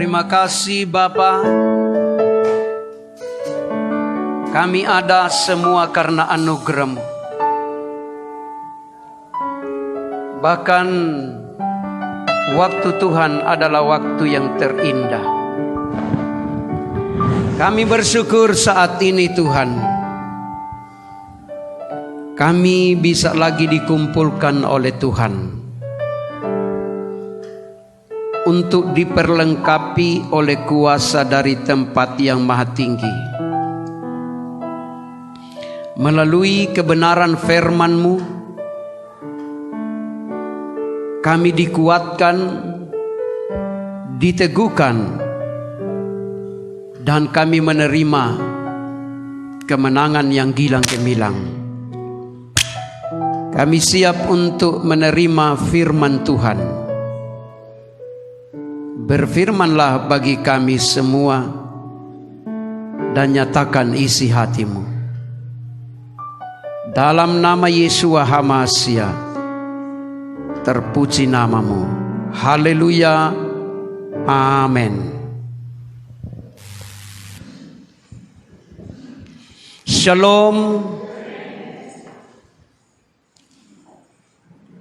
Terima kasih Bapa. Kami ada semua karena anugerah-Mu. Bahkan waktu Tuhan adalah waktu yang terindah. Kami bersyukur saat ini Tuhan. Kami bisa lagi dikumpulkan oleh Tuhan untuk diperlengkapi oleh kuasa dari tempat yang maha tinggi. Melalui kebenaran firman-Mu, kami dikuatkan, diteguhkan, dan kami menerima kemenangan yang gilang gemilang. Kami siap untuk menerima firman Tuhan. Berfirmanlah bagi kami semua dan nyatakan isi hati-Mu. Dalam nama Yeshua HaMashiach, terpuji nama-Mu. Haleluya. Amin. Shalom.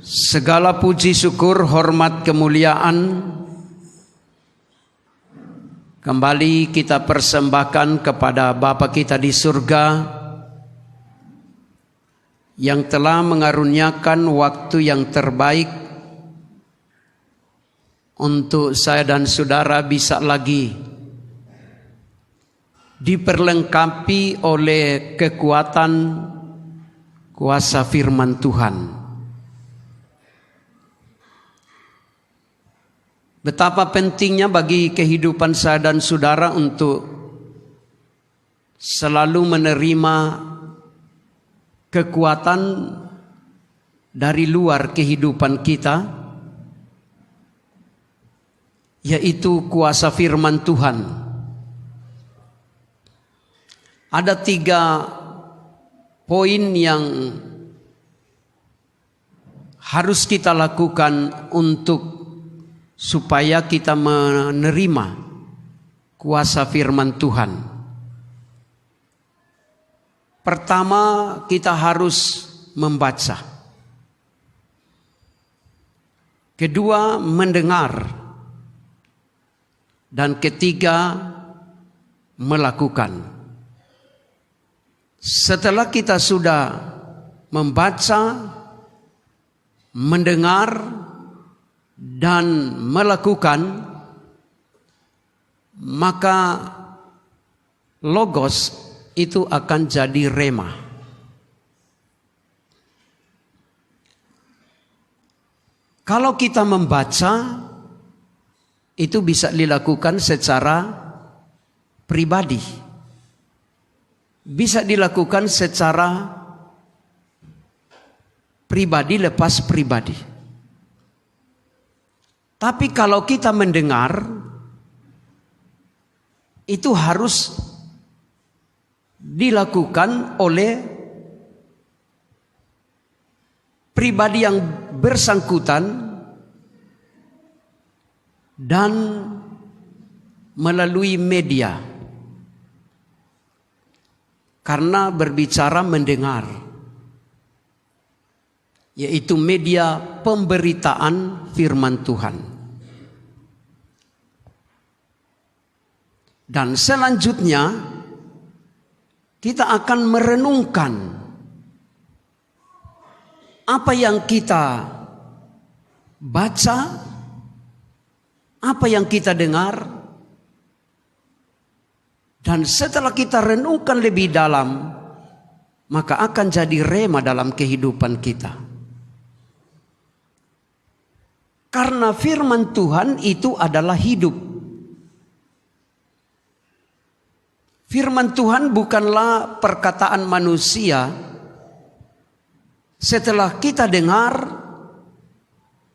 Segala puji syukur, hormat, kemuliaan kembali kita persembahkan kepada Bapa kita di surga yang telah mengaruniakan waktu yang terbaik untuk saya dan saudara bisa lagi diperlengkapi oleh kekuatan kuasa firman Tuhan. Betapa pentingnya bagi kehidupan saya dan saudara untuk selalu menerima kekuatan dari luar kehidupan kita, yaitu kuasa firman Tuhan. Ada 3 poin yang harus kita lakukan supaya kita menerima kuasa firman Tuhan. Pertama, kita harus membaca. Kedua, mendengar. Dan ketiga, melakukan. Setelah kita sudah membaca, mendengar, dan melakukan, maka logos itu akan jadi rema. Kalau kita membaca, itu bisa dilakukan secara pribadi, bisa dilakukan secara pribadi lepas pribadi. Tapi kalau kita mendengar, itu harus dilakukan oleh pribadi yang bersangkutan dan melalui media. Karena berbicara mendengar, yaitu media pemberitaan firman Tuhan. Dan selanjutnya kita akan merenungkan apa yang kita baca, apa yang kita dengar, dan setelah kita renungkan lebih dalam, maka akan jadi rema dalam kehidupan kita. Karena firman Tuhan itu adalah hidup. Firman Tuhan bukanlah perkataan manusia. Setelah kita dengar,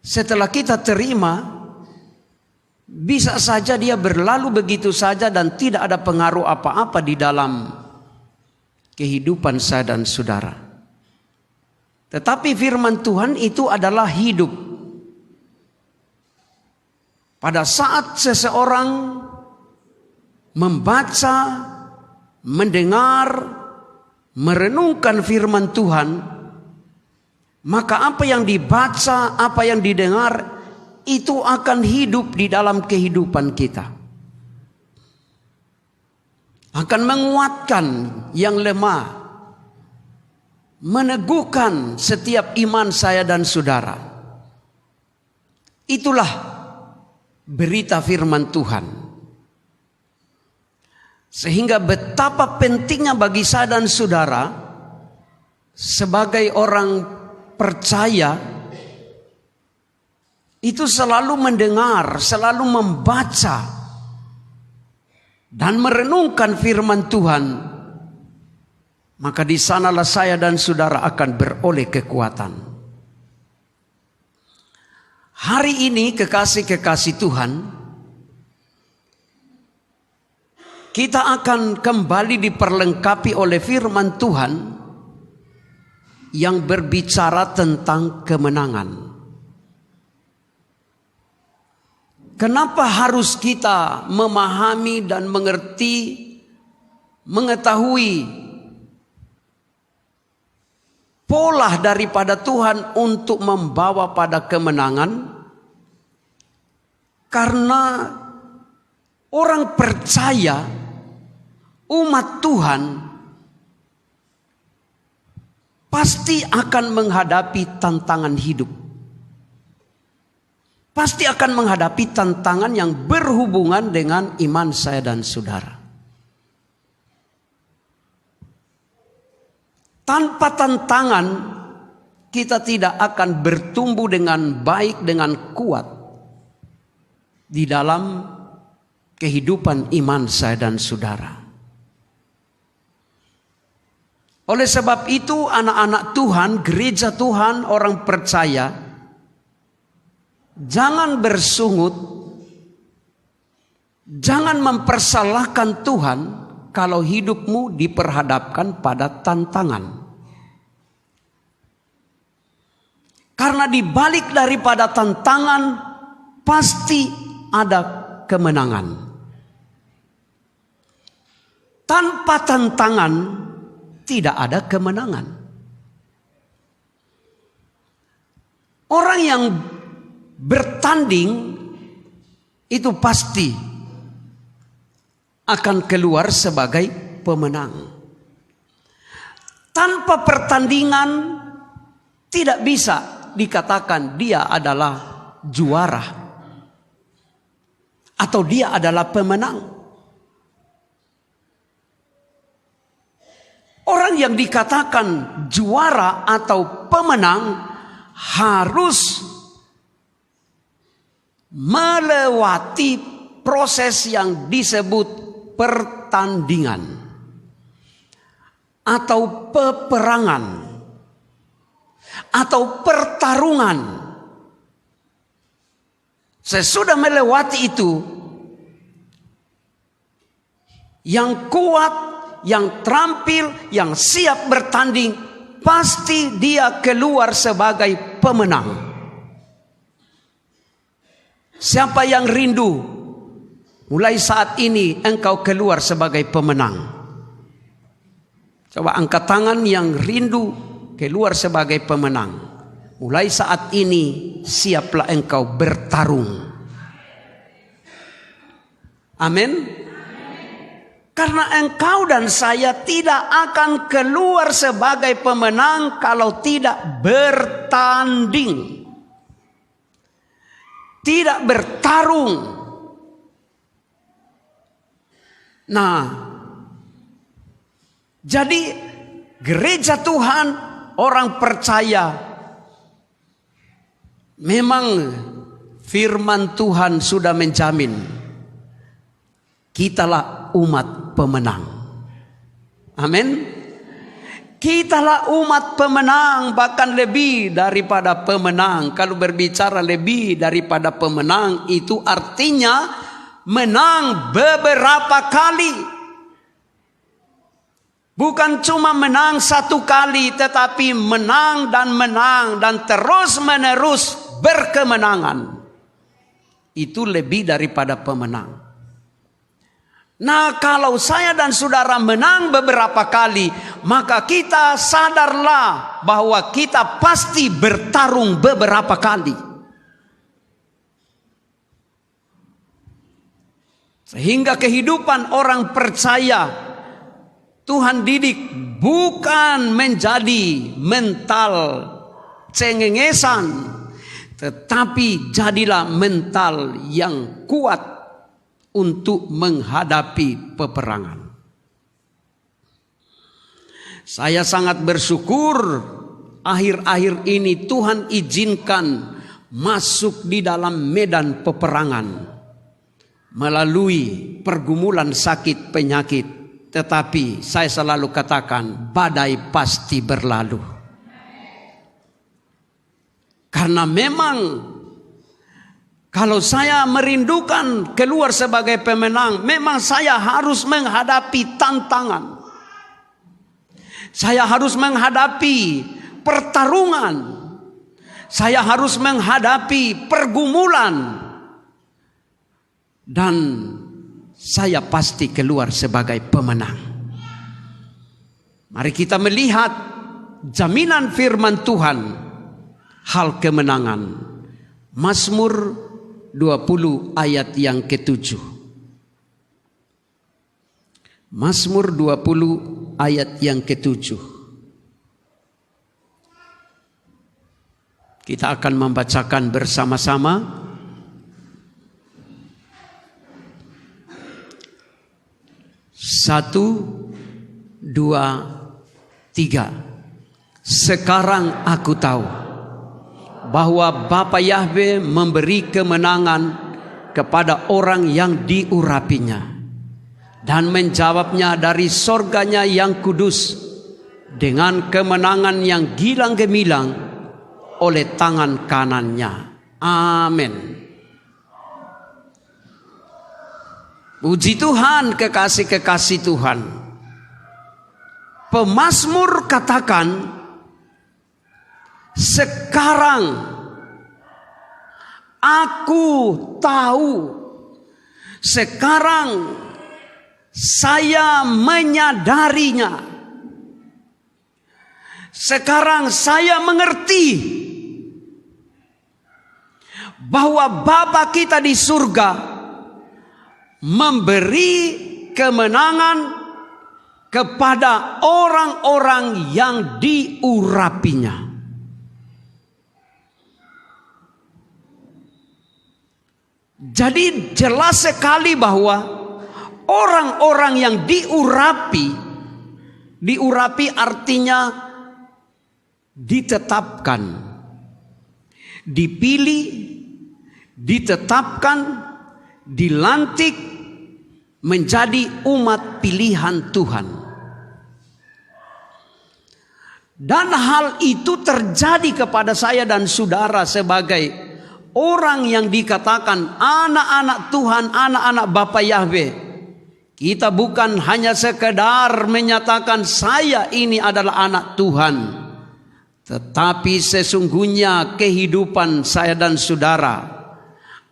setelah kita terima, bisa saja dia berlalu begitu saja dan tidak ada pengaruh apa-apa di dalam kehidupan saya dan saudara. Tetapi firman Tuhan itu adalah hidup. pada saat seseorang membaca, mendengar, merenungkan firman Tuhan, maka apa yang dibaca, apa yang didengar, itu akan hidup di dalam kehidupan kita. Akan menguatkan yang lemah, meneguhkan setiap iman saya dan saudara. Itulah berita firman Tuhan. Sehingga betapa pentingnya bagi saya dan saudara sebagai orang percaya itu selalu mendengar, selalu membaca dan merenungkan firman Tuhan. Maka di sanalah saya dan saudara akan beroleh kekuatan. Hari ini kekasih-kekasih Tuhan, kita akan kembali diperlengkapi oleh firman Tuhan yang berbicara tentang kemenangan. Kenapa harus kita memahami dan mengerti, mengetahui pola daripada Tuhan untuk membawa pada kemenangan? Karena orang percaya, umat Tuhan pasti akan menghadapi tantangan hidup. Pasti akan menghadapi tantangan yang berhubungan dengan iman saya dan saudara. Tanpa tantangan, kita tidak akan bertumbuh dengan baik, dengan kuat di dalam kehidupan iman saya dan saudara. Oleh sebab itu, anak-anak Tuhan, gereja Tuhan, orang percaya, jangan bersungut, jangan mempersalahkan Tuhan kalau hidupmu diperhadapkan pada tantangan. Karena di balik daripada tantangan pasti ada kemenangan. Tanpa tantangan tidak ada kemenangan. Orang yang bertanding itu pasti akan keluar sebagai pemenang. Tanpa pertandingan tidak bisa dikatakan dia adalah juara atau dia adalah pemenang. Orang yang dikatakan juara atau pemenang harus melewati proses yang disebut pertandingan atau peperangan atau pertarungan. Sesudah melewati itu, yang kuat, yang terampil, yang siap bertanding, pasti dia keluar sebagai pemenang. Siapa yang rindu mulai saat ini engkau keluar sebagai pemenang? Coba angkat tangan yang rindu keluar sebagai pemenang. Mulai saat ini siaplah engkau bertarung. Amin. Karena engkau dan saya tidak akan keluar sebagai pemenang kalau tidak bertanding. Tidak bertarung. Nah, jadi gereja Tuhan, orang percaya, memang firman Tuhan sudah menjamin kitalah umat pemenang. Amin. Kitalah umat pemenang, bahkan lebih daripada pemenang. Kalau berbicara lebih daripada pemenang, itu artinya menang beberapa kali. Bukan cuma menang satu kali, tetapi menang dan terus menerus berkemenangan. itu lebih daripada pemenang. Nah, kalau saya dan saudara menang beberapa kali, maka kita sadarlah bahwa kita pasti bertarung beberapa kali. Sehingga kehidupan orang percaya Tuhan didik bukan menjadi mental cengengesan, tetapi jadilah mental yang kuat untuk menghadapi peperangan. Saya sangat bersyukur akhir-akhir ini Tuhan izinkan masuk di dalam medan peperangan melalui pergumulan sakit penyakit. Tetapi saya selalu katakan badai pasti berlalu. Karena memang kalau saya merindukan keluar sebagai pemenang, memang saya harus menghadapi tantangan. Saya harus menghadapi pertarungan. Saya harus menghadapi pergumulan. Dan saya pasti keluar sebagai pemenang. Mari kita melihat jaminan firman Tuhan, hal kemenangan. Mazmur 20 ayat yang ke-7. Mazmur 20 ayat yang ke-7. Kita akan membacakan bersama-sama. Satu, dua, tiga. Sekarang aku tahu bahwa Bapa Yahweh memberi kemenangan kepada orang yang diurapinya dan menjawabnya dari sorganya yang kudus dengan kemenangan yang gilang gemilang oleh tangan kanannya. Amin. Puji Tuhan, kekasih-kekasih Tuhan. Pemazmur katakan, sekarang aku tahu, sekarang saya menyadarinya, sekarang saya mengerti bahwa Bapa kita di surga memberi kemenangan kepada orang-orang yang diurapinya. Jadi jelas sekali bahwa orang-orang yang diurapi artinya ditetapkan, dipilih, ditetapkan, dilantik menjadi umat pilihan Tuhan. Dan hal itu terjadi kepada saya dan saudara sebagai orang yang dikatakan anak-anak Tuhan, anak-anak Bapa Yahweh. Kita bukan hanya sekedar menyatakan saya ini adalah anak Tuhan, tetapi sesungguhnya kehidupan saya dan saudara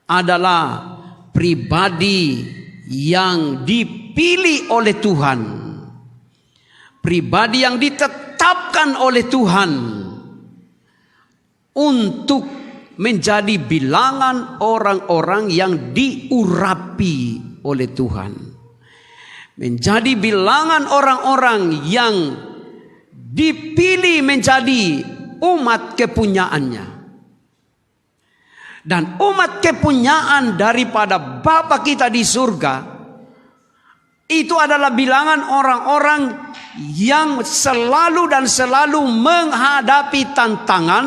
adalah pribadi yang dipilih oleh Tuhan, pribadi yang ditetapkan oleh Tuhan untuk menjadi bilangan orang-orang yang diurapi oleh Tuhan. Menjadi bilangan orang-orang yang dipilih menjadi umat kepunyaannya. Dan umat kepunyaan daripada Bapa kita di surga itu adalah bilangan orang-orang yang selalu dan selalu menghadapi tantangan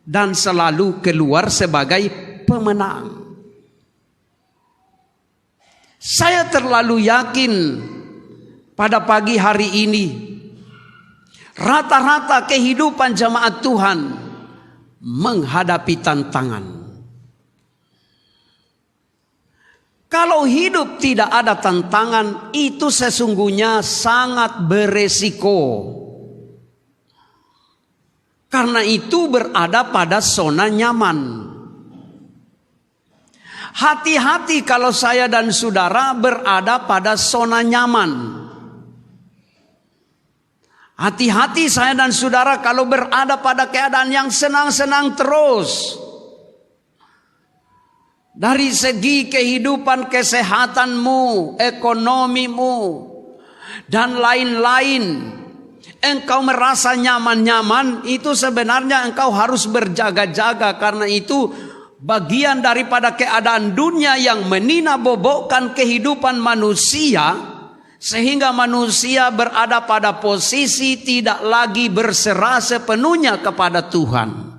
dan selalu keluar sebagai pemenang. Saya terlalu yakin pada pagi hari ini rata-rata kehidupan jemaat Tuhan menghadapi tantangan. Kalau hidup tidak ada tantangan, itu sesungguhnya sangat beresiko. Karena itu berada pada zona nyaman. Hati-hati kalau saya dan saudara berada pada zona nyaman. Hati-hati saya dan saudara kalau berada pada keadaan yang senang-senang terus. Dari segi kehidupan kesehatanmu, ekonomimu, dan lain-lain. Engkau merasa nyaman-nyaman, itu sebenarnya engkau harus berjaga-jaga. Karena itu bagian daripada keadaan dunia yang menina-bobokkan kehidupan manusia. Sehingga manusia berada pada posisi tidak lagi berserah sepenuhnya kepada Tuhan.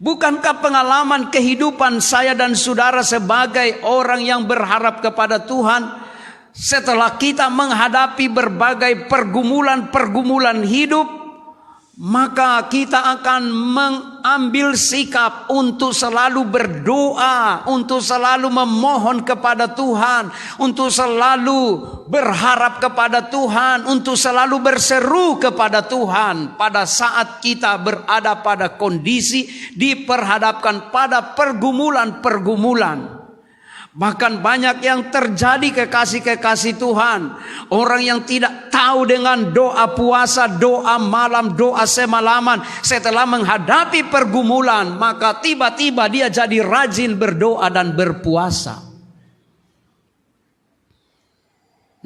Bukankah pengalaman kehidupan saya dan saudara sebagai orang yang berharap kepada Tuhan, setelah kita menghadapi berbagai pergumulan-pergumulan hidup, maka kita akan mengambil sikap untuk selalu berdoa, untuk selalu memohon kepada Tuhan, untuk selalu berharap kepada Tuhan, untuk selalu berseru kepada Tuhan pada saat kita berada pada kondisi diperhadapkan pada pergumulan-pergumulan. Bahkan banyak yang terjadi kekasih-kekasih Tuhan. Orang yang tidak tahu dengan doa puasa, doa malam, doa semalaman. Setelah menghadapi pergumulan, maka tiba-tiba dia jadi rajin berdoa dan berpuasa.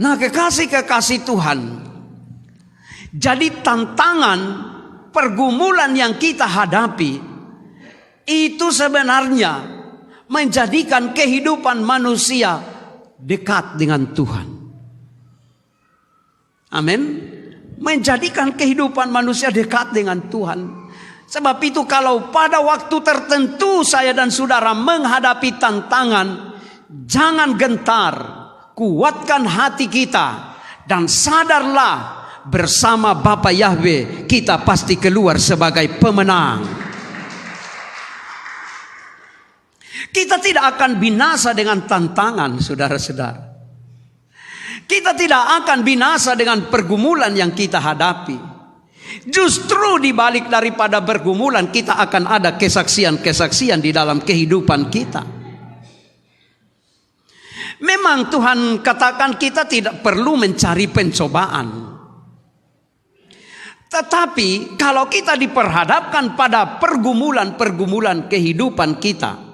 Nah, kekasih-kekasih Tuhan, jadi tantangan pergumulan yang kita hadapi itu sebenarnya menjadikan kehidupan manusia dekat dengan Tuhan. Amin. Menjadikan kehidupan manusia dekat dengan Tuhan. Sebab itu kalau pada waktu tertentu saya dan saudara menghadapi tantangan, jangan gentar, kuatkan hati kita, dan sadarlah bersama Bapa Yahweh kita pasti keluar sebagai pemenang. Kita tidak akan binasa dengan tantangan, saudara-saudara. Kita tidak akan binasa dengan pergumulan yang kita hadapi. Justru di balik daripada pergumulan kita akan ada kesaksian-kesaksian di dalam kehidupan kita. Memang Tuhan katakan kita tidak perlu mencari pencobaan. Tetapi kalau kita diperhadapkan pada pergumulan-pergumulan kehidupan kita,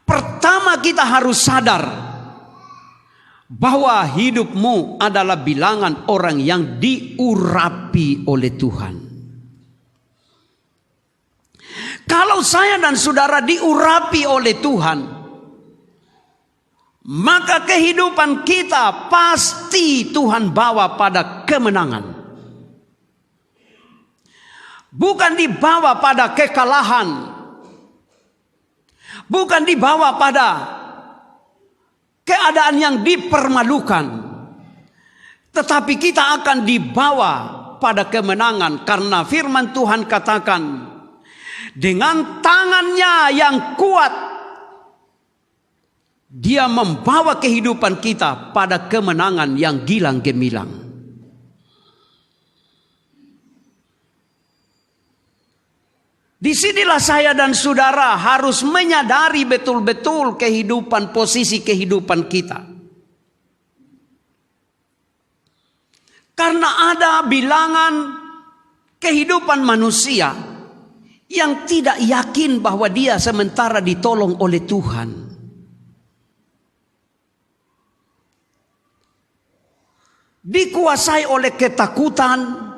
pertama kita harus sadar bahwa hidupmu adalah bilangan orang yang diurapi oleh Tuhan. Kalau saya dan saudara diurapi oleh Tuhan, maka kehidupan kita pasti Tuhan bawa pada kemenangan. Bukan dibawa pada kekalahan, bukan dibawa pada keadaan yang dipermalukan, tetapi kita akan dibawa pada kemenangan. Karena firman Tuhan katakan, dengan tangannya yang kuat, Dia membawa kehidupan kita pada kemenangan yang gilang gemilang. Disinilah saya dan saudara harus menyadari betul-betul kehidupan, posisi kehidupan kita. Karena ada bilangan kehidupan manusia yang tidak yakin bahwa dia sementara ditolong oleh Tuhan. Dikuasai oleh ketakutan.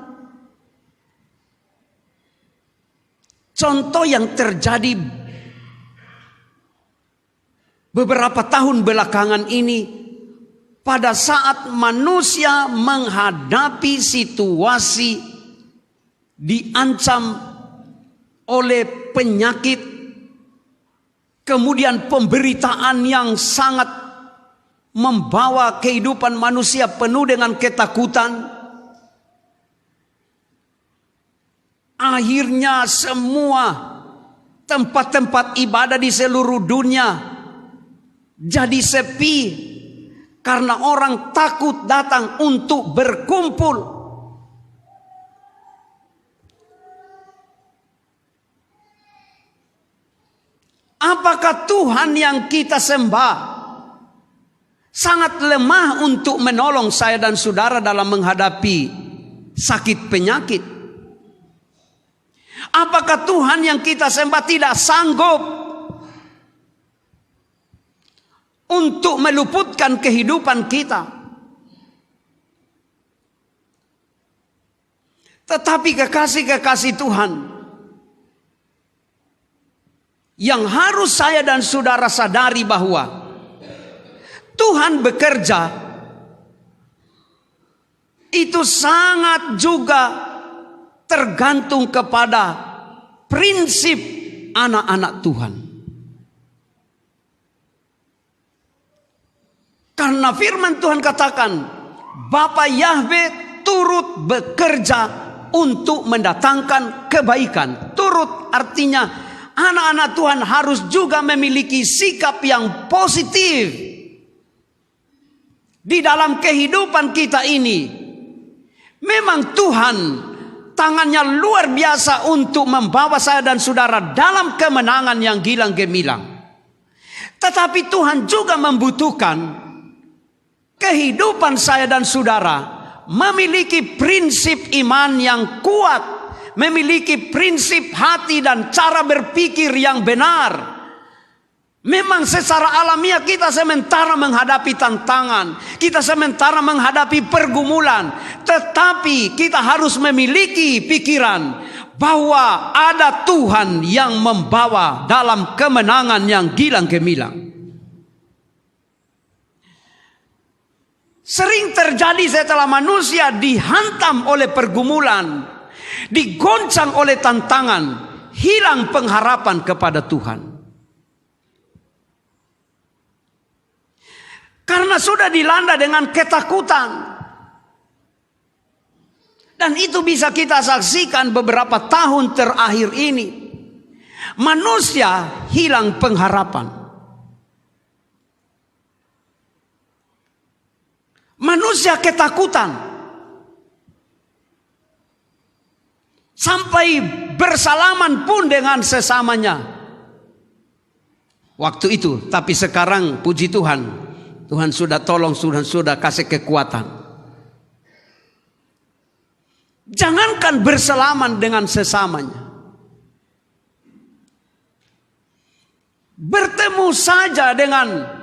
Contoh yang terjadi beberapa tahun belakangan ini, pada saat manusia menghadapi situasi diancam oleh penyakit, kemudian pemberitaan yang sangat membawa kehidupan manusia penuh dengan ketakutan. Akhirnya semua tempat-tempat ibadah di seluruh dunia jadi sepi karena orang takut datang untuk berkumpul. Apakah Tuhan yang kita sembah sangat lemah untuk menolong saya dan saudara dalam menghadapi sakit penyakit? Apakah Tuhan yang kita sembah tidak sanggup untuk meluputkan kehidupan kita? Tetapi kekasih-kekasih Tuhan, yang harus saya dan saudara sadari bahwa Tuhan bekerja itu sangat juga tergantung kepada prinsip anak-anak Tuhan. Karena firman Tuhan katakan, Bapa Yahweh turut bekerja untuk mendatangkan kebaikan. Turut artinya anak-anak Tuhan harus juga memiliki sikap yang positif di dalam kehidupan kita ini. Memang Tuhan tangannya luar biasa untuk membawa saya dan saudara dalam kemenangan yang gilang gemilang. Tetapi Tuhan juga membutuhkan kehidupan saya dan saudara memiliki prinsip iman yang kuat, memiliki prinsip hati dan cara berpikir yang benar. Memang secara alamiah kita sementara menghadapi tantangan, kita sementara menghadapi pergumulan, tetapi kita harus memiliki pikiran bahwa ada Tuhan yang membawa dalam kemenangan yang gilang gemilang. Sering terjadi setelah manusia dihantam oleh pergumulan, digoncang oleh tantangan, hilang pengharapan kepada Tuhan. Karena sudah dilanda dengan ketakutan. Dan itu bisa kita saksikan beberapa tahun terakhir ini. Manusia hilang pengharapan. Manusia ketakutan. Sampai bersalaman pun dengan sesamanya. Waktu itu, tapi sekarang puji Tuhan, Tuhan sudah tolong, sudah kasih kekuatan. Jangankan bersalaman dengan sesamanya, bertemu saja dengan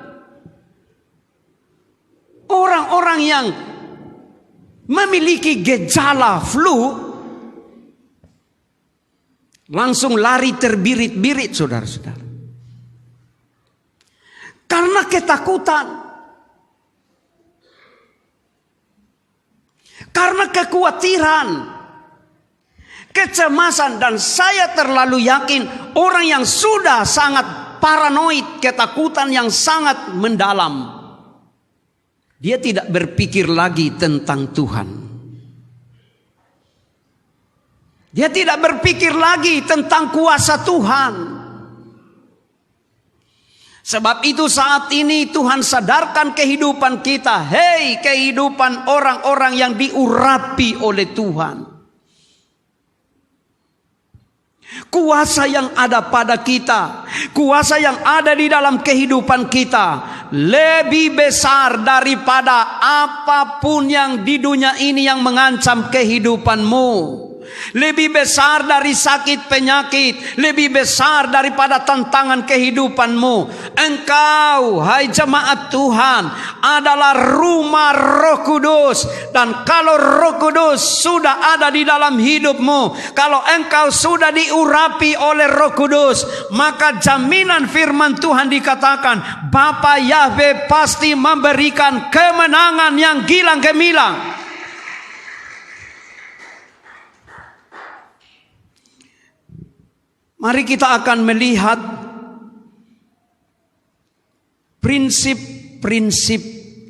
orang-orang yang memiliki gejala flu, langsung lari terbirit-birit saudara-saudara. Karena ketakutan, karena kekhawatiran, kecemasan, dan saya terlalu yakin orang yang sudah sangat paranoid, ketakutan yang sangat mendalam, dia tidak berpikir lagi tentang Tuhan. Dia tidak berpikir lagi tentang kuasa Tuhan. Sebab itu saat ini Tuhan sadarkan kehidupan kita. Hei, kehidupan orang-orang yang diurapi oleh Tuhan. Kuasa yang ada pada kita, kuasa yang ada di dalam kehidupan kita, lebih besar daripada apapun yang di dunia ini yang mengancam kehidupanmu. Lebih besar dari sakit penyakit, lebih besar daripada tantangan kehidupanmu. Engkau, hai jemaat Tuhan, adalah rumah Roh Kudus. Dan kalau Roh Kudus sudah ada di dalam hidupmu, kalau engkau sudah diurapi oleh Roh Kudus, maka jaminan firman Tuhan dikatakan, Bapa Yahweh pasti memberikan kemenangan yang gilang gemilang. Mari kita akan melihat prinsip-prinsip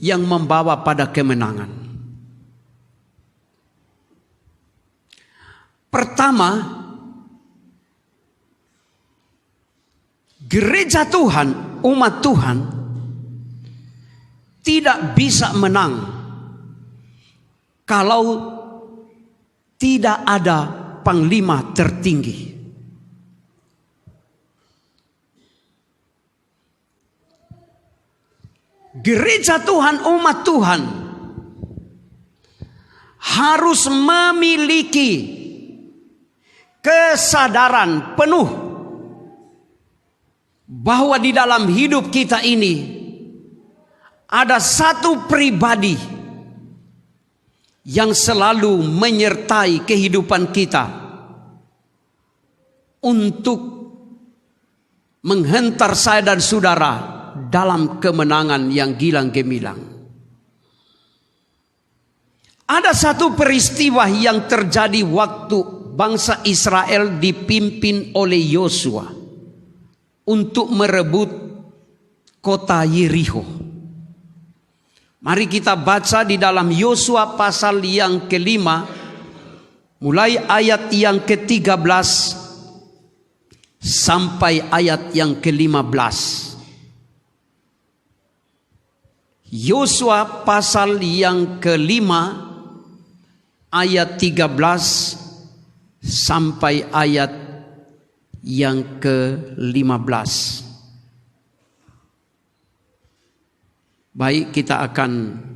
yang membawa pada kemenangan. Pertama, gereja Tuhan, umat Tuhan tidak bisa menang kalau tidak ada panglima tertinggi. gereja Tuhan, umat Tuhan harus memiliki kesadaran penuh bahwa di dalam hidup kita ini ada satu pribadi yang selalu menyertai kehidupan kita untuk menghentar saya dan saudara dalam kemenangan yang gilang gemilang. Ada satu peristiwa yang terjadi waktu bangsa Israel dipimpin oleh Yosua untuk merebut kota Yerikho. Mari kita baca di dalam Yosua pasal yang kelima, mulai ayat yang ke-13 sampai ayat yang ke-15. Yosua pasal yang kelima ayat 13 sampai ayat yang ke-15. Baik, kita akan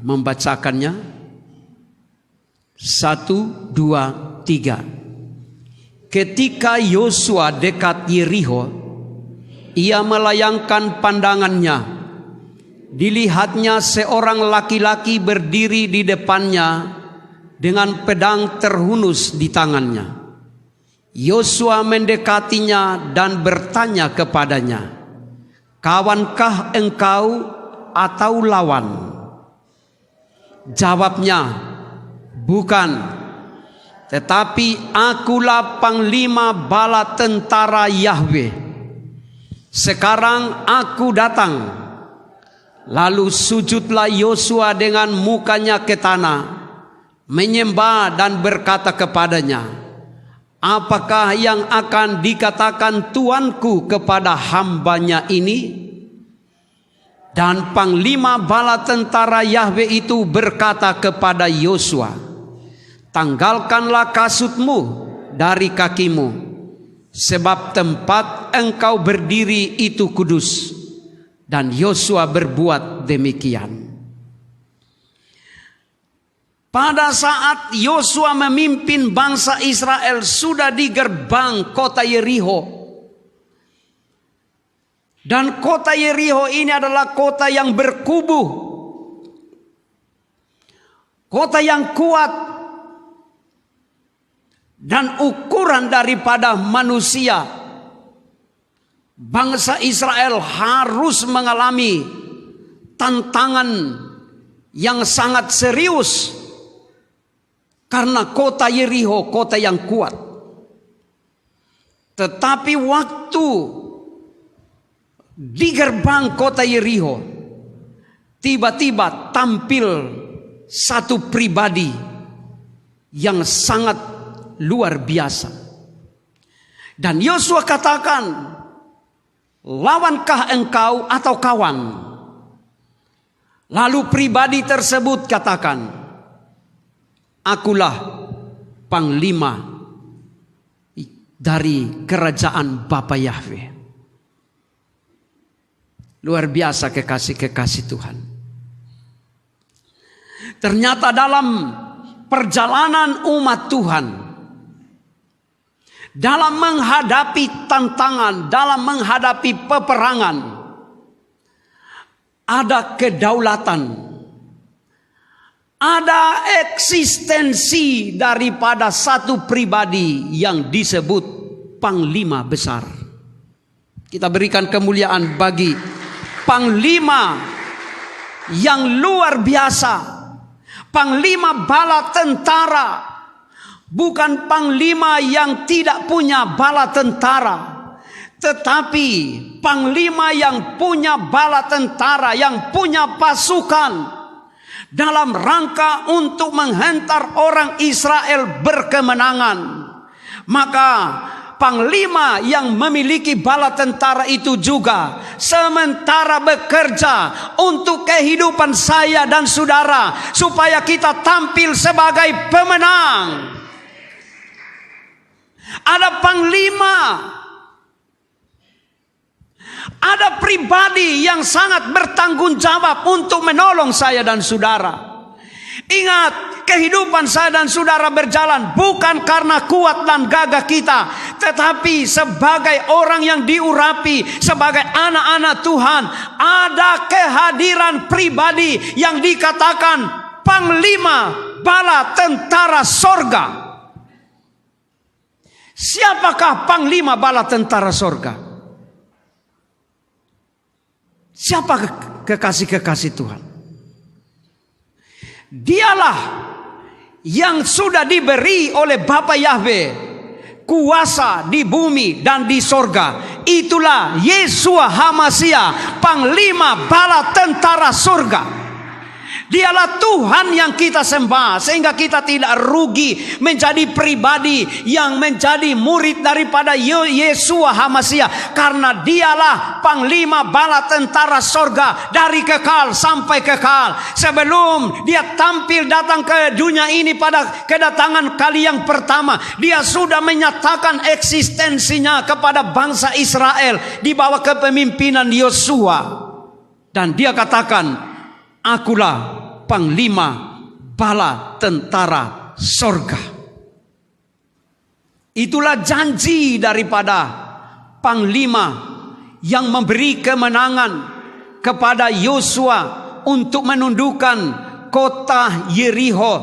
membacakannya. 1, 2, 3. Ketika Yosua dekat Yerikho, ia melayangkan pandangannya. Dilihatnya seorang laki-laki berdiri di depannya dengan pedang terhunus di tangannya. Yosua mendekatinya dan bertanya kepadanya, "Kawankah engkau atau lawan?" Jawabnya, "Bukan, tetapi akulah panglima bala tentara Yahweh. Sekarang aku datang." Lalu sujudlah Yosua dengan mukanya ke tanah, menyembah dan berkata kepadanya, "Apakah yang akan dikatakan tuanku kepada hambanya ini?" Dan panglima bala tentara Yahweh itu berkata kepada Yosua, "Tanggalkanlah kasutmu dari kakimu, sebab tempat engkau berdiri itu kudus." Dan Yosua berbuat demikian. Pada saat Yosua memimpin bangsa Israel sudah di gerbang kota Yerikho. Dan kota Yerikho ini adalah kota yang berkubu. Kota yang kuat. Dan ukuran daripada manusia. Bangsa Israel harus mengalami tantangan yang sangat serius. Karena kota Yerikho, kota yang kuat. Tetapi waktu di gerbang kota Yerikho, tiba-tiba tampil satu pribadi yang sangat luar biasa. Dan Yosua katakan, "Lawankah engkau atau kawan?" Lalu pribadi tersebut katakan, "Akulah panglima dari kerajaan Bapa Yahweh." Luar biasa kekasih-kekasih Tuhan. Ternyata dalam perjalanan umat Tuhan, dalam menghadapi tantangan, dalam menghadapi peperangan, ada kedaulatan. Ada eksistensi daripada satu pribadi yang disebut panglima besar. Kita berikan kemuliaan bagi panglima yang luar biasa. Panglima bala tentara. Bukan panglima yang tidak punya bala tentara. Tetapi panglima yang punya bala tentara, yang punya pasukan. Dalam rangka untuk menghentar orang Israel berkemenangan. Maka panglima yang memiliki bala tentara itu juga sementara bekerja untuk kehidupan saya dan saudara, supaya kita tampil sebagai pemenang. Ada panglima. Ada pribadi yang sangat bertanggung jawab untuk menolong saya dan saudara. Ingat, kehidupan saya dan saudara berjalan bukan karena kuat dan gagah kita, tetapi sebagai orang yang diurapi, sebagai anak-anak Tuhan, ada kehadiran pribadi yang dikatakan Panglima Bala Tentara Sorga. Siapakah Panglima Bala Tentara Sorga? Siapa kekasih-kekasih Tuhan? Dialah yang sudah diberi oleh Bapa Yahweh kuasa di bumi dan di sorga. Itulah Yeshua HaMashiach, Panglima Bala Tentara Sorga. Dialah Tuhan yang kita sembah, sehingga kita tidak rugi menjadi pribadi yang menjadi murid daripada Yeshua HaMashiach, karena dialah Panglima Bala Tentara Sorga dari kekal sampai kekal. Sebelum dia tampil datang ke dunia ini pada kedatangan kali yang pertama, dia sudah menyatakan eksistensinya kepada bangsa Israel di bawah kepemimpinan Yosua. Dan dia katakan, akulah Panglima Bala Tentara Sorga. Itulah janji daripada Panglima yang memberi kemenangan kepada Yosua untuk menundukkan kota Yerikho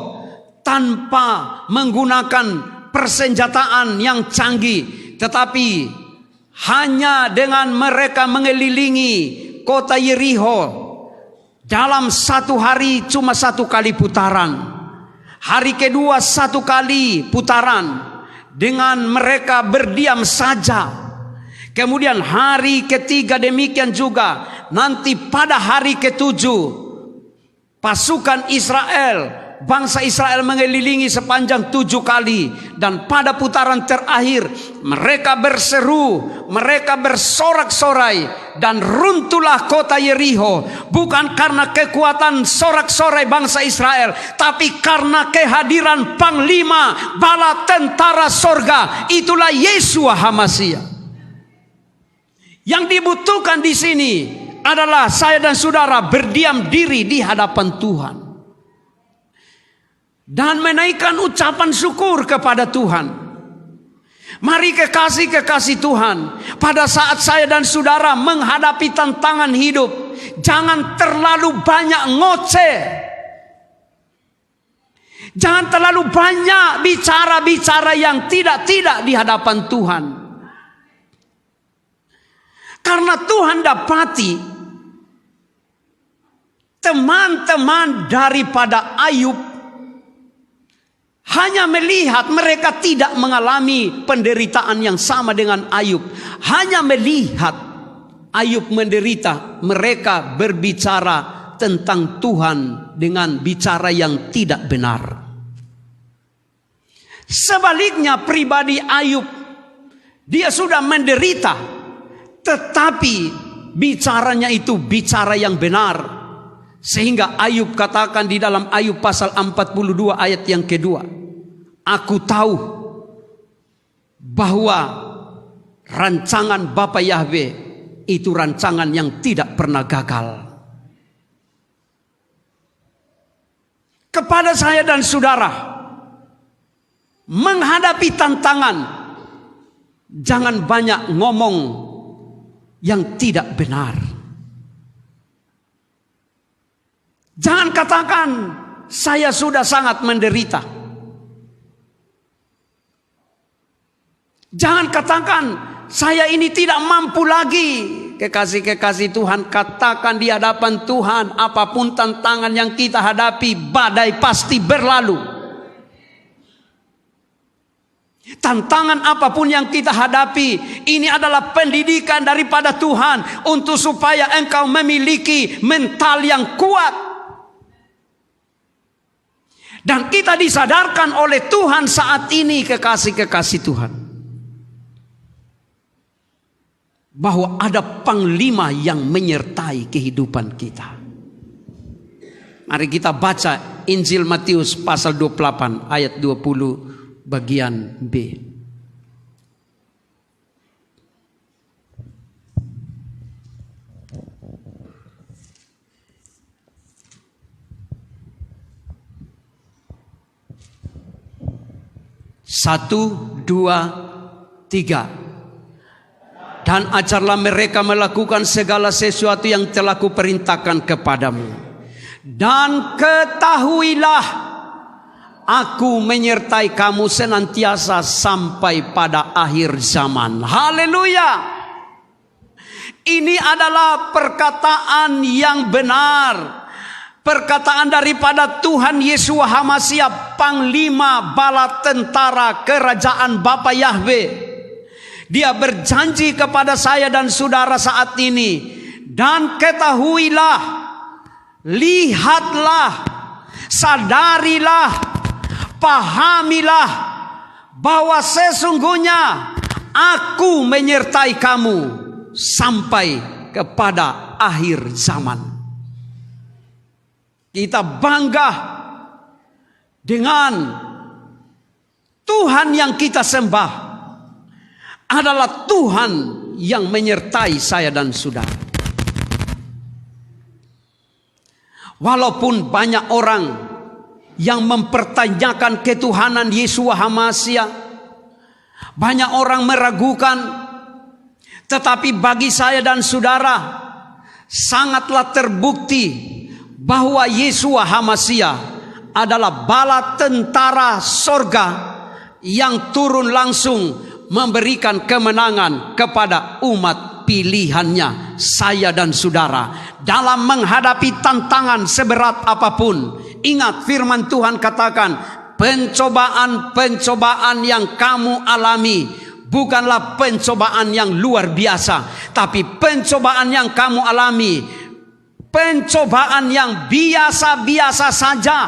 tanpa menggunakan persenjataan yang canggih, tetapi hanya dengan mereka mengelilingi kota Yerikho dalam satu hari cuma satu kali putaran. Hari kedua satu kali putaran dengan mereka berdiam saja. Kemudian hari ketiga demikian juga. Nanti pada hari ketujuh pasukan Israel, bangsa Israel mengelilingi sepanjang 7 kali. Dan pada putaran terakhir mereka berseru, mereka bersorak-sorai, dan runtuhlah kota Yerikho. Bukan karena kekuatan sorak-sorai bangsa Israel, tapi karena kehadiran Panglima Bala Tentara Sorga. Itulah Yeshua HaMashiach. Yang dibutuhkan di sini adalah saya dan saudara berdiam diri di hadapan Tuhan dan menaikkan ucapan syukur kepada Tuhan. Mari kekasih-kekasih Tuhan, pada saat saya dan saudara menghadapi tantangan hidup, jangan terlalu banyak ngoceh. Jangan terlalu banyak bicara-bicara yang tidak di hadapan Tuhan. Karena Tuhan dapati teman-teman daripada Ayub hanya melihat mereka tidak mengalami penderitaan yang sama dengan Ayub. Hanya melihat Ayub menderita, mereka berbicara tentang Tuhan dengan bicara yang tidak benar. Sebaliknya pribadi Ayub, dia sudah menderita, tetapi bicaranya itu bicara yang benar. Sehingga Ayub katakan di dalam Ayub pasal 42 ayat yang kedua, aku tahu bahwa rancangan Bapa Yahweh itu rancangan yang tidak pernah gagal. Kepada saya dan saudara, menghadapi tantangan, jangan banyak ngomong yang tidak benar. Jangan katakan saya sudah sangat menderita. Jangan katakan saya ini tidak mampu lagi. Kekasih-kekasih Tuhan, katakan di hadapan Tuhan, apapun tantangan yang kita hadapi, badai pasti berlalu. Tantangan apapun yang kita hadapi, ini adalah pendidikan daripada Tuhan untuk supaya engkau memiliki mental yang kuat. Dan kita disadarkan oleh Tuhan saat ini, kekasih-kekasih Tuhan, bahwa ada panglima yang menyertai kehidupan kita. Mari kita baca Injil Matius pasal 28 ayat 20 bagian B. 1, 2, 3. Dan ajarlah mereka melakukan segala sesuatu yang telah kuperintahkan kepadamu. Dan ketahuilah, aku menyertai kamu senantiasa sampai pada akhir zaman. Haleluya. Ini adalah perkataan yang benar. Perkataan daripada Tuhan Yesus HaMasiah, Panglima Bala Tentara Kerajaan Bapa Yahweh. Dia berjanji kepada saya dan saudara saat ini. Dan ketahuilah, lihatlah, sadarilah, pahamilah bahwa sesungguhnya aku menyertai kamu sampai kepada akhir zaman. Kita bangga dengan Tuhan yang kita sembah adalah Tuhan yang menyertai saya dan saudara. Walaupun banyak orang yang mempertanyakan ketuhanan Yesus HaMasiah, banyak orang meragukan, tetapi bagi saya dan saudara sangatlah terbukti bahwa Yesus HaMasiah adalah bala tentara sorga yang turun langsung memberikan kemenangan kepada umat pilihannya, saya dan saudara, dalam menghadapi tantangan seberat apapun. Ingat firman Tuhan katakan, pencobaan-pencobaan yang kamu alami bukanlah pencobaan yang luar biasa, tapi pencobaan yang kamu alami pencobaan yang biasa-biasa saja.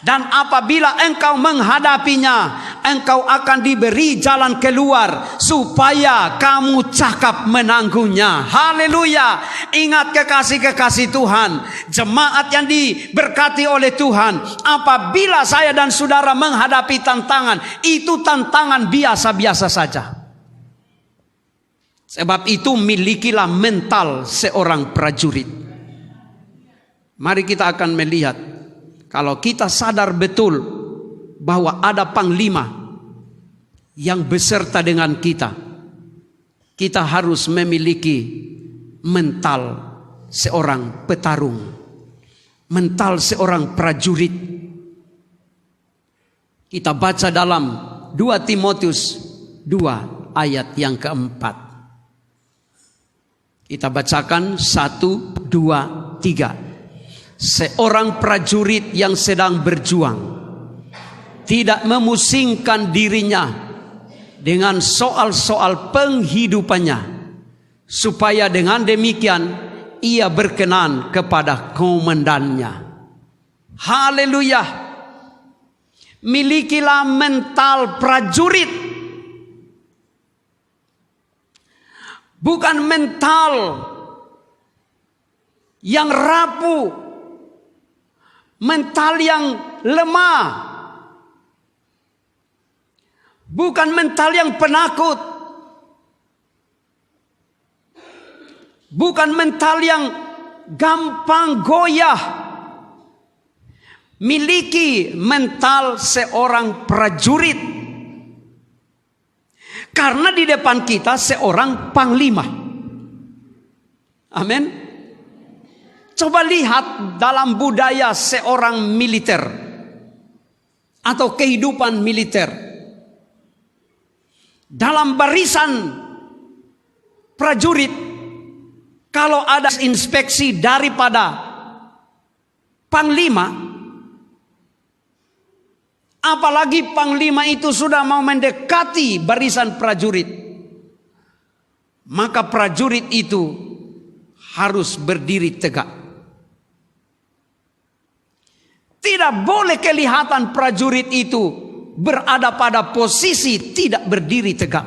Dan apabila engkau menghadapinya, engkau akan diberi jalan keluar supaya kamu cakap menanggungnya. Haleluya. Ingat kekasih-kekasih Tuhan, jemaat yang diberkati oleh Tuhan, apabila saya dan saudara menghadapi tantangan, itu tantangan biasa-biasa saja. Sebab itu milikilah mental seorang prajurit. Mari kita akan melihat, kalau kita sadar betul bahwa ada panglima yang beserta dengan kita, kita harus memiliki mental seorang petarung, mental seorang prajurit. Kita baca dalam 2 Timotius 2 ayat yang keempat. Kita bacakan 1, 2, 3. Seorang prajurit yang sedang berjuang tidak memusingkan dirinya dengan soal-soal penghidupannya, supaya dengan demikian ia berkenan kepada komandannya. Haleluya. Milikilah mental prajurit, bukan mental yang rapuh, mental yang lemah, bukan mental yang penakut, bukan mental yang gampang goyah. Miliki mental seorang prajurit, karena di depan kita seorang panglima. Amin. Coba lihat dalam budaya seorang militer atau kehidupan militer. Dalam barisan prajurit, kalau ada inspeksi daripada panglima, apalagi panglima itu sudah mau mendekati barisan prajurit, maka prajurit itu harus berdiri tegak. Tidak boleh kelihatan prajurit itu berada pada posisi tidak berdiri tegak.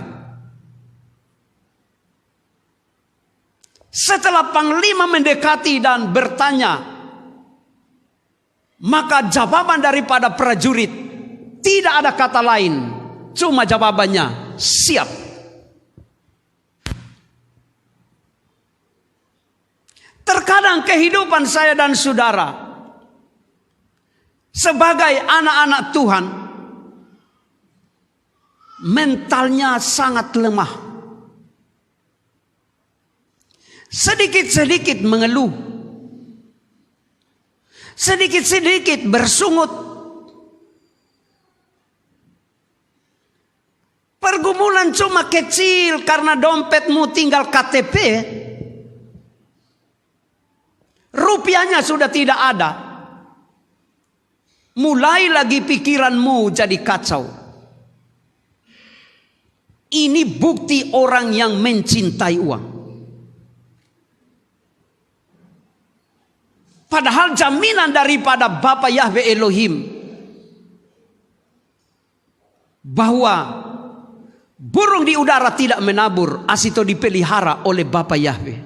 Setelah panglima mendekati dan bertanya, maka jawaban daripada prajurit tidak ada kata lain, cuma jawabannya siap. Terkadang kehidupan saya dan saudara sebagai anak-anak Tuhan mentalnya sangat lemah. Sedikit-sedikit mengeluh, sedikit-sedikit bersungut. Pergumulan cuma kecil karena dompetmu tinggal KTP, rupiahnya sudah tidak ada. Mulai lagi pikiranmu jadi kacau. Ini bukti orang yang mencintai uang. Padahal jaminan daripada Bapa Yahweh Elohim bahwa burung di udara tidak menabur, asito dipelihara oleh Bapa Yahweh.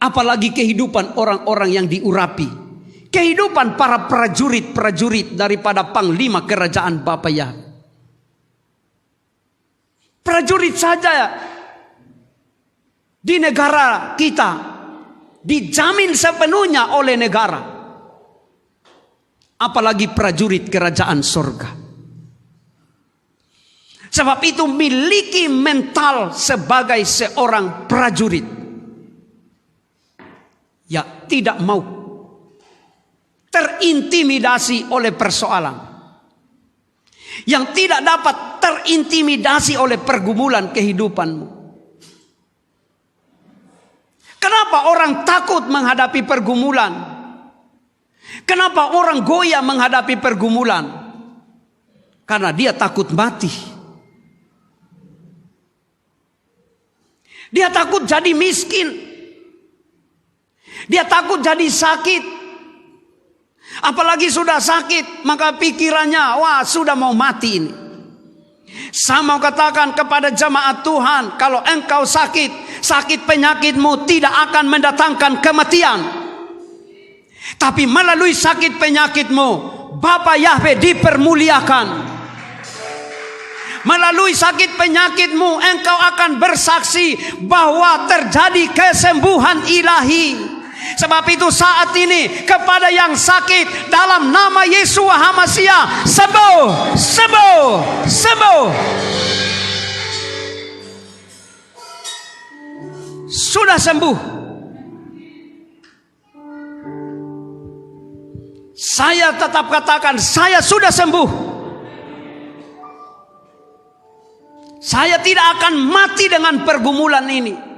Apalagi kehidupan orang-orang yang diurapi, kehidupan para prajurit-prajurit daripada panglima kerajaan Bapa Yahweh. Prajurit saja di negara kita dijamin sepenuhnya oleh negara, apalagi prajurit kerajaan sorga. Sebab itu miliki mental sebagai seorang prajurit, ya tidak mau terintimidasi oleh persoalan, yang tidak dapat terintimidasi oleh pergumulan kehidupanmu. Kenapa orang takut menghadapi pergumulan? Kenapa orang goyah menghadapi pergumulan? Karena dia takut mati. Dia takut jadi miskin. Dia takut jadi sakit. Apalagi sudah sakit, maka pikirannya, wah sudah mau mati ini. Saya mau katakan kepada jemaat Tuhan, kalau engkau sakit, sakit penyakitmu tidak akan mendatangkan kematian. Tapi melalui sakit penyakitmu, Bapa Yahweh dipermuliakan. Melalui sakit penyakitmu engkau akan bersaksi bahwa terjadi kesembuhan ilahi. Sebab itu saat ini kepada yang sakit dalam nama Yesus HaMasiah, sembuh, sembuh, sembuh. Sudah sembuh. Saya tetap katakan saya sudah sembuh. Saya tidak akan mati dengan pergumulan ini.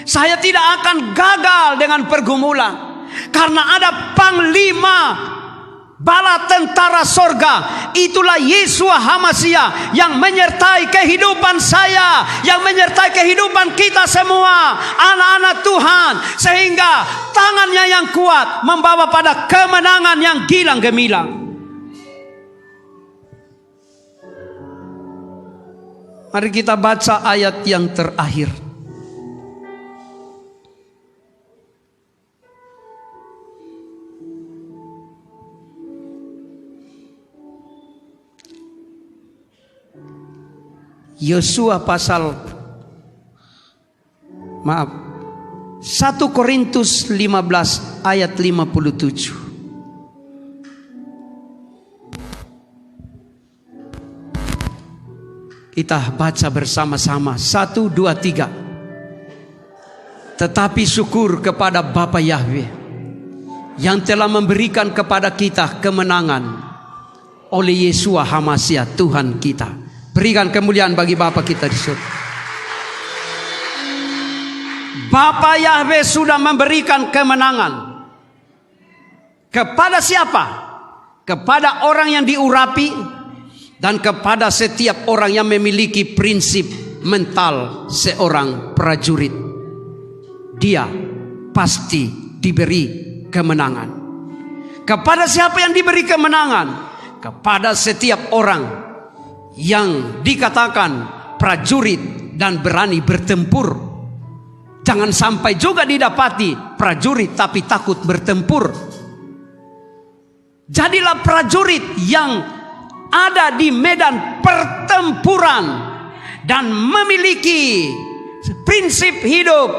Saya tidak akan gagal dengan pergumulan. Karena ada panglima bala tentara sorga. Itulah Yesus HaMasiah yang menyertai kehidupan saya, yang menyertai kehidupan kita semua, anak-anak Tuhan. Sehingga tangannya yang kuat membawa pada kemenangan yang gilang gemilang. Mari kita baca ayat yang terakhir. Yosua pasal 1 Korintus 15 ayat 57. Kita baca bersama-sama. 1, 2, 3. Tetapi syukur kepada Bapa Yahweh yang telah memberikan kepada kita kemenangan oleh Yesus HaMasiah Tuhan kita. Berikan kemuliaan bagi Bapa kita di surga. Bapa Yahweh sudah memberikan kemenangan. Kepada siapa? Kepada orang yang diurapi dan kepada setiap orang yang memiliki prinsip mental seorang prajurit. Dia pasti diberi kemenangan. Kepada siapa yang diberi kemenangan? Kepada setiap orang yang dikatakan prajurit dan berani bertempur. Jangan sampai juga didapati prajurit tapi takut bertempur. Jadilah prajurit yang ada di medan pertempuran dan memiliki prinsip hidup.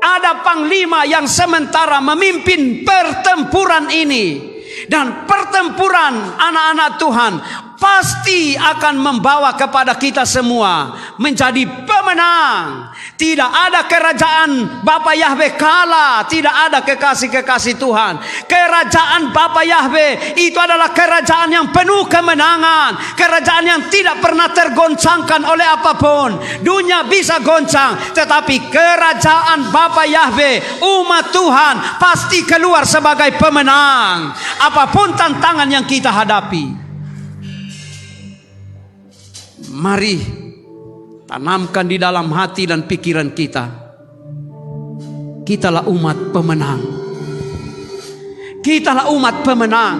Ada panglima yang sementara memimpin pertempuran ini. Dan pertempuran anak-anak Tuhan, pasti akan membawa kepada kita semua menjadi pemenang. Tidak ada kerajaan Bapa Yahweh kalah, tidak ada kekasih-kekasih Tuhan. Kerajaan Bapa Yahweh itu adalah kerajaan yang penuh kemenangan, kerajaan yang tidak pernah tergoncangkan oleh apapun. Dunia bisa goncang, tetapi kerajaan Bapa Yahweh, umat Tuhan pasti keluar sebagai pemenang apapun tantangan yang kita hadapi. Mari tanamkan di dalam hati dan pikiran kita, kitalah umat pemenang. Kitalah umat pemenang.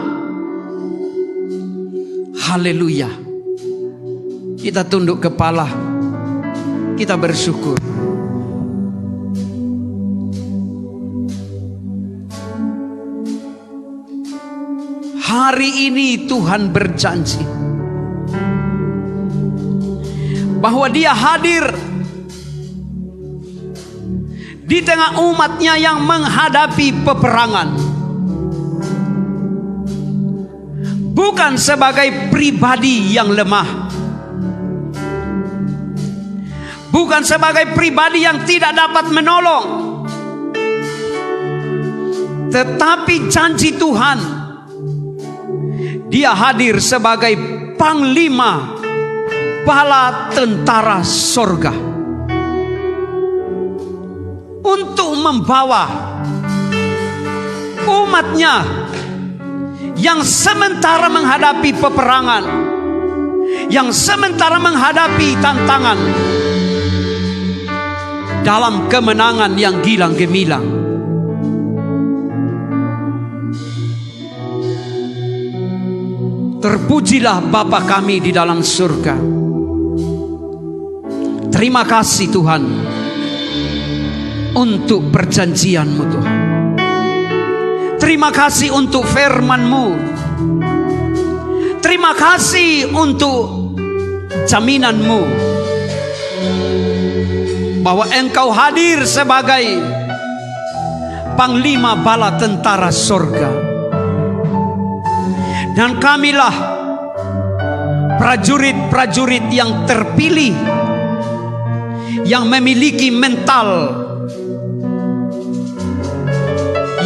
Haleluya. Kita tunduk kepala, kita bersyukur. Hari ini Tuhan berjanji bahwa Dia hadir di tengah umatnya yang menghadapi peperangan. Bukan sebagai pribadi yang lemah, bukan sebagai pribadi yang tidak dapat menolong, tetapi janji Tuhan, Dia hadir sebagai panglima bala tentara sorga untuk membawa umatnya yang sementara menghadapi peperangan, yang sementara menghadapi tantangan, dalam kemenangan yang gilang gemilang. Terpujilah Bapa kami di dalam surga. Terima kasih Tuhan untuk perjanjian-Mu Tuhan. Terima kasih untuk firman-Mu. Terima kasih untuk jaminan-Mu bahwa Engkau hadir sebagai panglima bala tentara sorga. Dan kamilah prajurit-prajurit yang terpilih, yang memiliki mental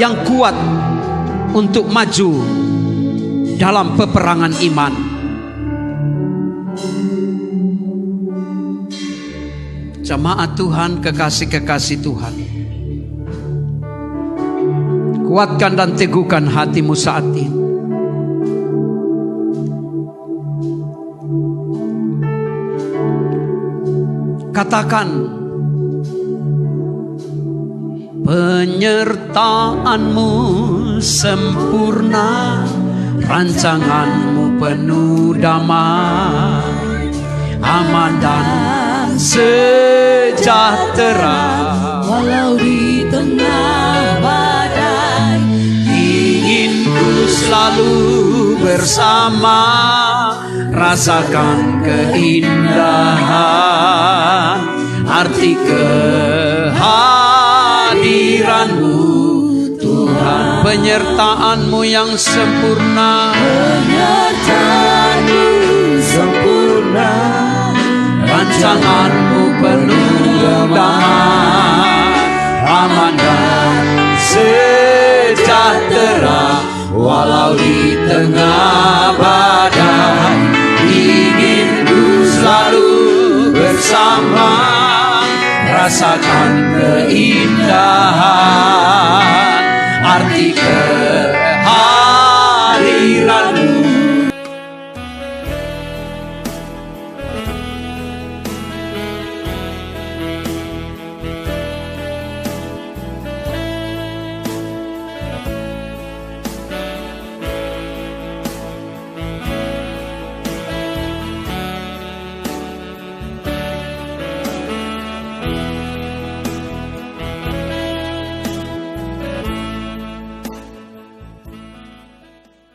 yang kuat untuk maju dalam peperangan iman. Jemaat Tuhan, kekasih-kekasih Tuhan, kuatkan dan teguhkan hatimu saat ini. Katakan, penyertaan-Mu sempurna, rancangan-Mu penuh damai, aman dan sejahtera. Walau di tengah badai, ingin ku selalu bersama, rasakan keindahan arti kehadiran-Mu Tuhan. Penyertaan-Mu yang sempurna, penyertaan-Mu sempurna, rancangan-Mu penuh damai, aman dan sejahtera. Walau di tengah badai, ingin ku selalu bersama, rasakan keindahan